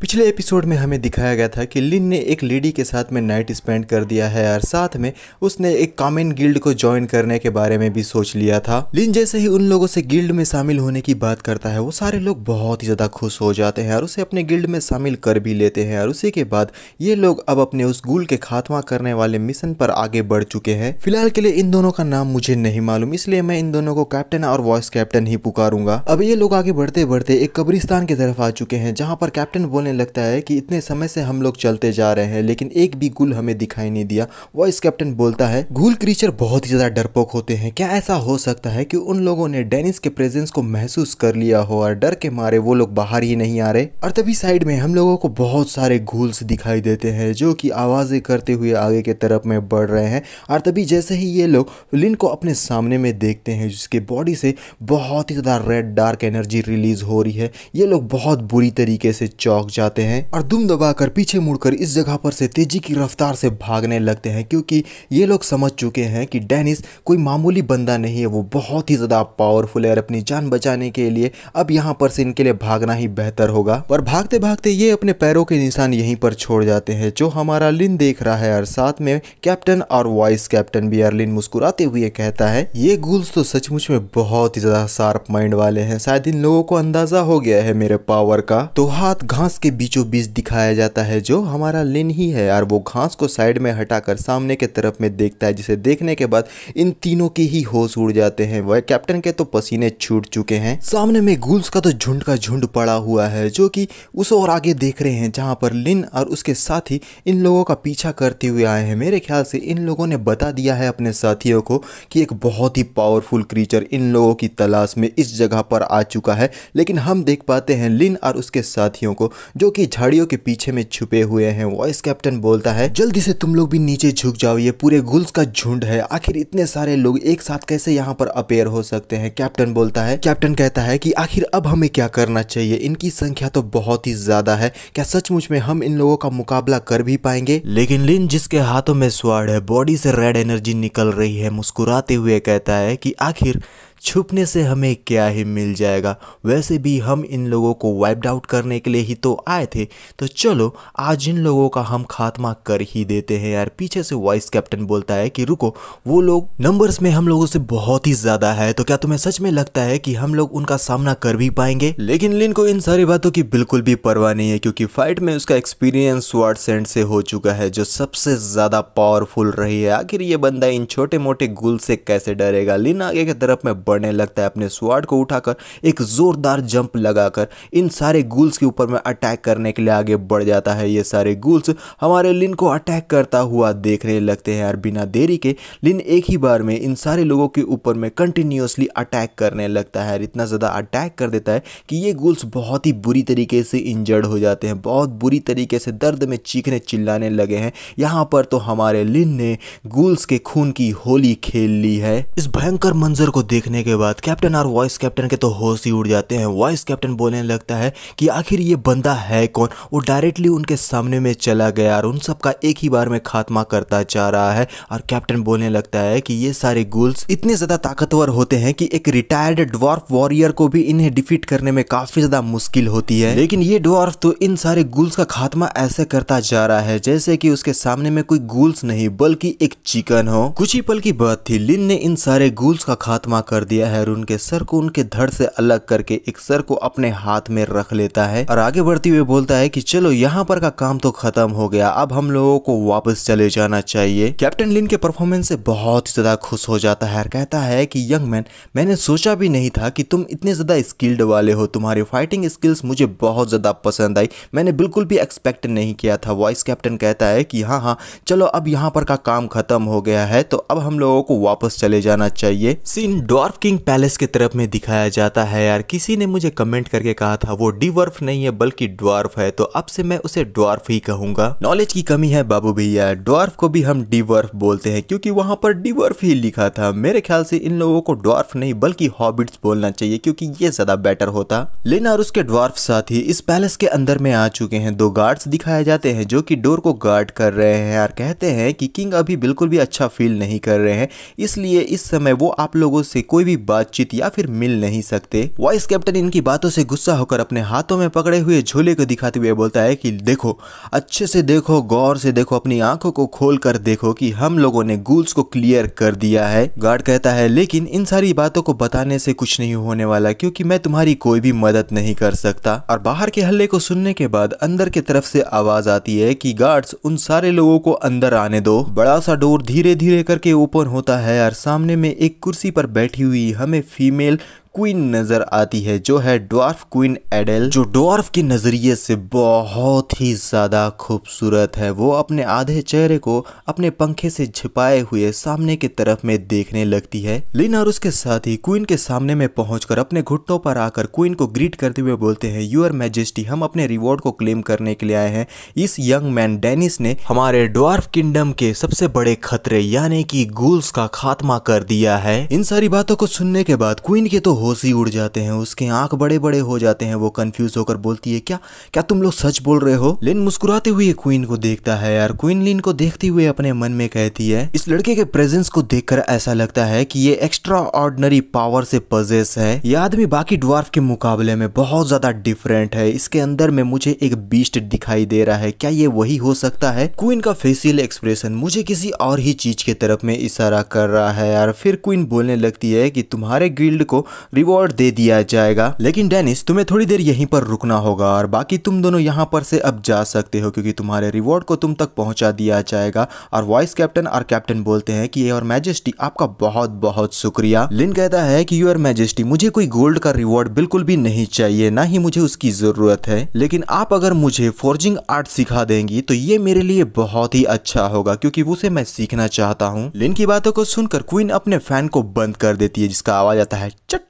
पिछले एपिसोड में हमें दिखाया गया था कि लिन ने एक लेडी के साथ में नाइट स्पेंड कर दिया है और साथ में उसने एक कॉमन गिल्ड को ज्वाइन करने के बारे में भी सोच लिया था। लिन जैसे ही उन लोगों से गिल्ड में शामिल होने की बात करता है वो सारे लोग बहुत ही ज्यादा खुश हो जाते हैं और उसे अपने गिल्ड में शामिल कर भी लेते हैं और उसी के बाद ये लोग अब अपने उस गूल के खात्मा करने वाले मिशन पर आगे बढ़ चुके हैं। फिलहाल के लिए इन दोनों का नाम मुझे नहीं मालूम, इसलिए मैं इन दोनों को कैप्टन और वॉइस कैप्टन ही पुकारूंगा। अब ये लोग आगे बढ़ते बढ़ते एक कब्रिस्तान की तरफ आ चुके हैं जहाँ पर कैप्टन बोलने लगता है कि इतने समय से हम लोग चलते जा रहे हैं लेकिन एक भी गुल हमें दिखाई नहीं दिया। वॉइस कैप्टन बोलता है गुल क्रीचर बहुत ही ज्यादा डरपोक होते हैं, क्या ऐसा हो सकता है कि उन लोगों ने डेनिस के प्रेजेंस को महसूस कर लिया हो और डर के मारे वो लोग बाहर ही नहीं आ रहे। और तभी साइड में हम लोगों को बहुत सारे घूल्स दिखाई देते हैं जो कि आवाजें करते हुए आगे के तरफ में बढ़ रहे हैं। और तभी जैसे ही ये लोग लिन को अपने सामने में देखते हैं जिसके बॉडी से बहुत ही ज्यादा रेड डार्क एनर्जी रिलीज हो रही है, ये लोग बहुत बुरी तरीके से चौंक जाते हैं और दुम दबाकर पीछे मुड़कर इस जगह पर से तेजी की रफ्तार से भागने लगते हैं क्योंकि ये लोग समझ चुके हैं कि डेनिस कोई मामूली बंदा नहीं है, वो बहुत ही ज्यादा पावरफुल है और अपनी जान बचाने के लिए अब यहाँ पर से इनके लिए भागना ही बेहतर होगा। और भागते भागते ये अपने पैरों के निशान यहीं पर छोड़ जाते हैं जो हमारा लिन देख रहा है और साथ में कैप्टन और वॉइस कैप्टन भी। लिन मुस्कुराते हुए कहता है ये गूल्स तो सचमुच में बहुत ही ज्यादा शार्प माइंड वाले हैं, शायद इन लोगों को अंदाजा हो गया है मेरे पावर का। तो हाथ घास के बीचों बीच दिखाया जाता है जो हमारा लिन ही है और वो घास को साइड में हटाकर सामने के तरफ में देखता है जिसे देखने के बाद इन तीनों के ही होश उड़ जाते हैं। वह कैप्टन के तो पसीने छूट चुके हैं। सामने में गूल्स का तो झुंड का झुंड पड़ा हुआ है जो कि उस और आगे देख रहे हैं जहां पर लिन और उसके साथी इन लोगों का पीछा करते हुए आए हैं। मेरे ख्याल से इन लोगों ने बता दिया है अपने साथियों को कि एक बहुत ही पावरफुल क्रीचर इन लोगों की तलाश में इस जगह पर आ चुका है, लेकिन हम देख पाते हैं लिन और उसके साथियों को जो कि झाड़ियों के पीछे में छुपे हुए हैं। वॉइस कैप्टन बोलता है जल्दी से तुम लोग भी नीचे झुक जाओ, ये पूरे गुल्स का झुंड है, आखिर इतने सारे लोग एक साथ कैसे यहाँ पर अपेयर हो सकते हैं। कैप्टन बोलता है, कैप्टन कहता है कि आखिर अब हमें क्या करना चाहिए, इनकी संख्या तो बहुत ही ज्यादा है, क्या सचमुच में हम इन लोगों का मुकाबला कर भी पाएंगे। लेकिन लिन जिसके हाथों में स्वॉर्ड है, बॉडी से रेड एनर्जी निकल रही है, मुस्कुराते हुए कहता है कि आखिर छुपने से हमें क्या ही मिल जाएगा, वैसे भी हम इन लोगों को वाइप्ड आउट करने के लिए ही तो आए थे, तो चलो आज इन लोगों का हम खात्मा कर ही देते हैं। यार पीछे से वॉइस कैप्टन बोलता है कि रुको, वो लोग नंबर्स में हम लोगों से बहुत ही ज्यादा है, तो क्या तुम्हें सच में लगता है कि हम लोग उनका सामना कर भी पाएंगे। लेकिन लिन को इन सारी बातों की बिल्कुल भी परवाह नहीं है क्योंकि फाइट में उसका एक्सपीरियंस स्वॉर्ड सेंड से हो चुका है जो सबसे ज्यादा पावरफुल रही है। आखिर ये बंदा इन छोटे मोटे गुल से कैसे डरेगा। लिन आगे की तरफ में बढ़ने लगता है, अपने स्वॉर्ड को उठाकर एक जोरदार जंप लगाकर इन सारे गूल्स के ऊपर में अटैक करने के लिए आगे बढ़ जाता है। ये सारे गूल्स हमारे लिन को अटैक करता हुआ देखने लगते हैं और बिना देरी के लिन एक ही बार में इन सारे लोगों के ऊपर में कंटिन्यूअसली अटैक करने लगता है और इतना ज्यादा अटैक कर देता है कि ये गूल्स बहुत ही बुरी तरीके से इंजर्ड हो जाते हैं, बहुत बुरी तरीके से दर्द में चीखने चिल्लाने लगे हैं। यहाँ पर तो हमारे लिन ने गूल्स के खून की होली खेल ली है। इस भयंकर मंजर को देखने के बाद कैप्टन और वॉइस कैप्टन के तो होश ही उड़ जाते हैं। वॉइस कैप्टन बोलने लगता है कि आखिर ये बंदा है कौन, वो डायरेक्टली उनके सामने में चला गया और उन सबका एक ही बार में खात्मा करता जा रहा है। और कैप्टन बोलने लगता है कि ये सारे गूल्स इतने ज्यादा ताकतवर होते हैं कि एक रिटायर्ड ड्वार्फ वॉरियर को भी इन्हें डिफीट करने में काफी ज्यादा मुश्किल होती है, लेकिन ये ड्वार्फ तो इन सारे गूल्स का खात्मा ऐसे करता जा रहा है जैसे कि उसके सामने में कोई गूल्स नहीं बल्कि एक चिकन हो। कुछ ही पल की बात थी, लिन ने इन सारे गूल्स का खात्मा कर दिया है और उनके सर को उनके धड़ से अलग करके एक सर को अपने हाथ में रख लेता है और आगे बढ़ते हुए बोलता है कि चलो यहाँ पर का काम तो खत्म हो गया, अब हम लोगों को वापस चले जाना चाहिए। कैप्टन लिन के परफॉर्मेंस से बहुत ज्यादा खुश हो जाता है और कहता है कि यंग मैन, मैंने सोचा भी नहीं था कि तुम इतने ज्यादा स्किल्ड वाले हो, तुम्हारी फाइटिंग स्किल्स मुझे बहुत ज्यादा पसंद आई, मैंने बिल्कुल भी एक्सपेक्ट नहीं किया था। वॉइस कैप्टन कहता है कि हाँ हाँ चलो अब यहाँ पर का काम खत्म हो गया है, तो अब हम लोगों को वापस चले जाना चाहिए। सीन ड्वार्फ किंग पैलेस के तरफ में दिखाया जाता है। यार किसी ने मुझे कमेंट करके कहा था वो डिवर्फ नहीं है बल्कि ड्वार्फ है, तो अब से मैं उसे ड्वार्फ ही कहूंगा। नॉलेज की कमी है बाबू भैया, ड्वार्फ को भी हम डिवर्फ बोलते हैं क्योंकि वहां पर डिवर्फ ही लिखा था। मेरे ख्याल से इन लोगों को ड्वार्फ नहीं बल्कि हॉबिट्स बोलना चाहिए क्योंकि ये ज्यादा बेटर होता। लिन और उसके ड्वार्फ साथी इस पैलेस के अंदर में आ चुके हैं। दो गार्ड्स दिखाए जाते हैं जो कि डोर को गार्ड कर रहे हैं। यार कहते हैं कि किंग अभी बिल्कुल भी अच्छा फील नहीं कर रहे हैं, इसलिए इस समय वो आप लोगों से कोई भी भी बातचीत या फिर मिल नहीं सकते। वाइस कैप्टन इनकी बातों से गुस्सा होकर अपने हाथों में पकड़े हुए झोले को दिखाते हुए बोलता है कि देखो, अच्छे से देखो, गौर से देखो, अपनी आंखों को खोल कर देखो कि हम लोगों ने गूल्स को क्लियर कर दिया है। गार्ड कहता है लेकिन इन सारी बातों को बताने से कुछ नहीं होने वाला, क्योंकि मैं तुम्हारी कोई भी मदद नहीं कर सकता। और बाहर के हल्ले को सुनने के बाद अंदर की तरफ से आवाज आती है कि गार्ड्स, उन सारे लोगों को अंदर आने दो। बड़ा सा डोर धीरे धीरे करके ओपन होता है और सामने में एक कुर्सी पर बैठी हुई हमें फीमेल क्वीन नजर आती है, जो है ड्वार्फ क्वीन एडेल, जो ड्वार्फ के नजरिए से बहुत ही ज्यादा खूबसूरत है। वो अपने आधे चेहरे को अपने पंखे से छिपाए हुए सामने की तरफ में देखने लगती है। लिन और उसके साथ ही क्वीन के सामने में पहुंचकर अपने घुटनों पर आकर क्वीन को ग्रीट करते हुए बोलते हैं, यूर मैजेस्टी, हम अपने रिवॉर्ड को क्लेम करने के लिए आए हैं। इस यंग मैन डेनिस ने हमारे ड्वार्फ किंगडम के सबसे बड़े खतरे यानी कि गूल्स का खात्मा कर दिया है। इन सारी बातों को सुनने के बाद क्वीन के तो होश ही उड़ जाते हैं, उसके आंख बड़े बड़े हो जाते हैं। वो कंफ्यूज होकर बोलती है, क्या तुम लोग सच बोल रहे हो? लिन मुस्कुराते हुए क्वीन को देखता है यार। क्वीन लिन को देखते हुए अपने मन में कहती है, इस लड़के के प्रेजेंस को देखकर ऐसा लगता है कि ये एक्स्ट्रा ऑर्डिनरी पावर से पजेस है। ये आदमी बाकी ड्वार्फ के मुकाबले में बहुत ज्यादा डिफरेंट है। इसके अंदर में मुझे एक बीस्ट दिखाई दे रहा है। क्या ये वही हो सकता है? क्वीन का फेशियल एक्सप्रेशन मुझे किसी और ही चीज की तरफ में इशारा कर रहा है यार। फिर क्वीन बोलने लगती है कि तुम्हारे गिल्ड को रिवॉर्ड दे दिया जाएगा, लेकिन डेनिस तुम्हें थोड़ी देर यहीं पर रुकना होगा और बाकी तुम दोनों यहाँ पर से अब जा सकते हो, क्योंकि तुम्हारे रिवॉर्ड को तुम तक पहुंचा दिया जाएगा। और वॉइस कैप्टन और कैप्टन बोलते हैं कि योर मैजेस्टी, आपका बहुत बहुत शुक्रिया। लिन कहता है कि योर मैजेस्टी, मुझे कोई गोल्ड का रिवॉर्ड बिल्कुल भी नहीं चाहिए, ना ही मुझे उसकी जरूरत है, लेकिन आप अगर मुझे फोर्जिंग आर्ट सिखा देंगी तो ये मेरे लिए बहुत ही अच्छा होगा, क्योंकि उसे मैं सीखना चाहता हूँ। लिन की बातों को सुनकर क्वीन अपने फैन को बंद कर देती है, जिसका आवाज आता है चट,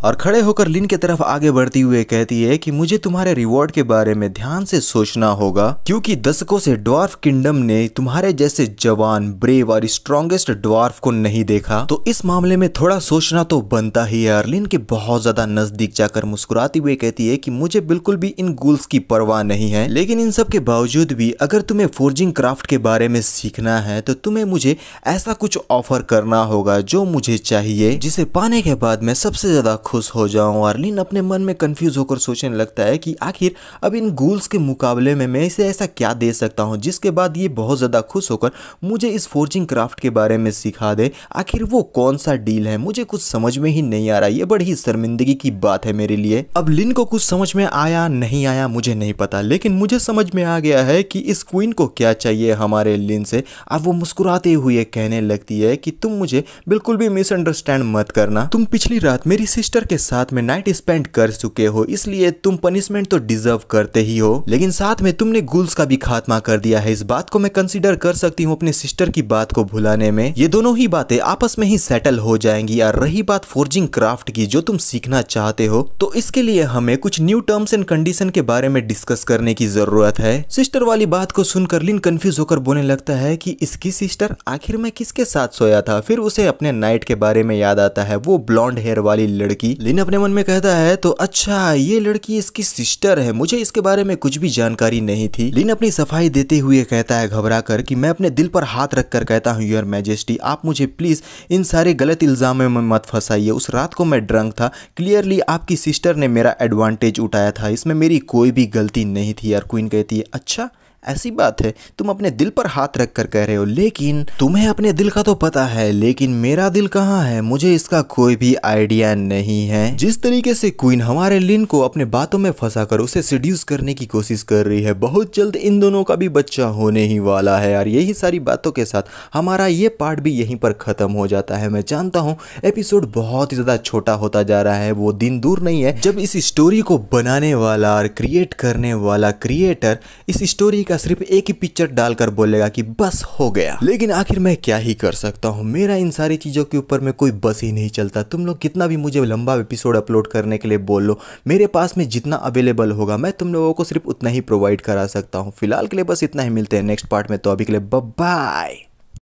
और खड़े होकर लिन की तरफ आगे बढ़ती हुए कहती है कि मुझे तुम्हारे रिवॉर्ड के बारे में ध्यान से सोचना होगा, क्योंकि दशकों से ड्वार्फ किंगडम ने तुम्हारे जैसे जवान, ब्रेव और स्ट्रॉन्गेस्ट ड्वार्फ को नहीं देखा, तो इस मामले में थोड़ा सोचना तो बनता ही है। लिन के बहुत ज्यादा नजदीक जाकर मुस्कुराती हुए कहती है कि मुझे बिल्कुल भी इन गूल्स की परवाह नहीं है, लेकिन इन सब के बावजूद भी अगर तुम्हें फोर्जिंग क्राफ्ट के बारे में सीखना है तो तुम्हें मुझे ऐसा कुछ ऑफर करना होगा जो मुझे चाहिए, जिसे पाने के बाद मैं सबसे ज्यादा खुश हो जाऊं। और लिन अपने मन में कंफ्यूज होकर सोचने लगता है कि आखिर अब इन गूल्स के मुकाबले में मैं इसे ऐसा क्या दे सकता हूं जिसके बाद ये बहुत ज्यादा खुश होकर मुझे इस फोर्जिंग क्राफ्ट के बारे में सिखा दे। आखिर वो कौन सा डील है, मुझे कुछ समझ में ही नहीं आ रहा। ये बड़ी ही शर्मिंदगी की बात है मेरे लिए। अब लिन को कुछ समझ में आया नहीं आया मुझे नहीं पता, लेकिन मुझे समझ में आ गया है कि इस क्वीन को क्या चाहिए हमारे लिन से। अब वो मुस्कुराते हुए कहने लगती है कि तुम मुझे बिल्कुल भी मिसअंडरस्टैंड मत करना। तुम पिछली रात मेरी सिस्टर के साथ में नाइट स्पेंड कर चुके हो, इसलिए तुम पनिशमेंट तो डिजर्व करते ही हो, लेकिन साथ में तुमने गूल्स का भी खात्मा कर दिया है। इस बात को मैं कंसीडर कर सकती हूँ अपने सिस्टर की बात को भुलाने में। ये दोनों ही बातें आपस में ही सेटल हो जाएंगी। और रही बात फोर्जिंग क्राफ्ट की जो तुम सीखना चाहते हो, तो इसके लिए हमें कुछ न्यू टर्म्स एंड कंडीशन के बारे में डिस्कस करने की जरूरत है। सिस्टर वाली बात को सुनकर लिन कंफ्यूज होकर बोलने लगता है कि इसकी सिस्टर, आखिर मैं किसके साथ सोया था? फिर उसे अपने नाइट के बारे में याद आता है, वो ब्लॉन्ड हेयर वाली लड़की। लिन अपने मन में कहता है तो अच्छा ये लड़की इसकी सिस्टर है, मुझे इसके बारे में कुछ भी जानकारी नहीं थी। लिन अपनी सफाई देते हुए कहता है घबरा कर कि मैं अपने दिल पर हाथ रखकर कहता हूँ योर मैजेस्टी, आप मुझे प्लीज इन सारे गलत इल्जामों में मत फंसाइए। उस रात को मैं ड्रंक था, क्लियरली आपकी सिस्टर ने मेरा एडवांटेज उठाया था, इसमें मेरी कोई भी गलती नहीं थी। यार क्वीन कहती है अच्छा ऐसी बात है, तुम अपने दिल पर हाथ रख कर कह रहे हो, लेकिन तुम्हें अपने दिल का तो पता है, लेकिन मेरा दिल कहाँ है मुझे इसका कोई भी आइडिया नहीं है। जिस तरीके से क्वीन हमारे लिन को अपने बातों में फंसाकर उसे सीड्यूस करने की कोशिश कर रही है, बहुत जल्द इन दोनों का भी बच्चा होने ही वाला है। यार यही सारी बातों के साथ हमारा ये पार्ट भी यहीं पर खत्म हो जाता है। मैं जानता हूँ एपिसोड बहुत ही ज्यादा छोटा होता जा रहा है, वो दिन दूर नहीं है जब इस स्टोरी को बनाने वाला और क्रिएट करने वाला क्रिएटर इस स्टोरी का सिर्फ एक ही पिक्चर डालकर बोलेगा कि बस हो गया। लेकिन आखिर मैं क्या ही कर सकता हूँ, मेरा इन सारी चीजों के ऊपर में कोई बस ही नहीं चलता। तुम लोग कितना भी मुझे लंबा एपिसोड अपलोड करने के लिए बोल लो, मेरे पास में जितना अवेलेबल होगा मैं तुम लोगों को सिर्फ उतना ही प्रोवाइड करा सकता हूँ। फिलहाल के लिए बस इतना ही, मिलते हैं नेक्स्ट पार्ट में, तो अभी के लिए बाय बाय।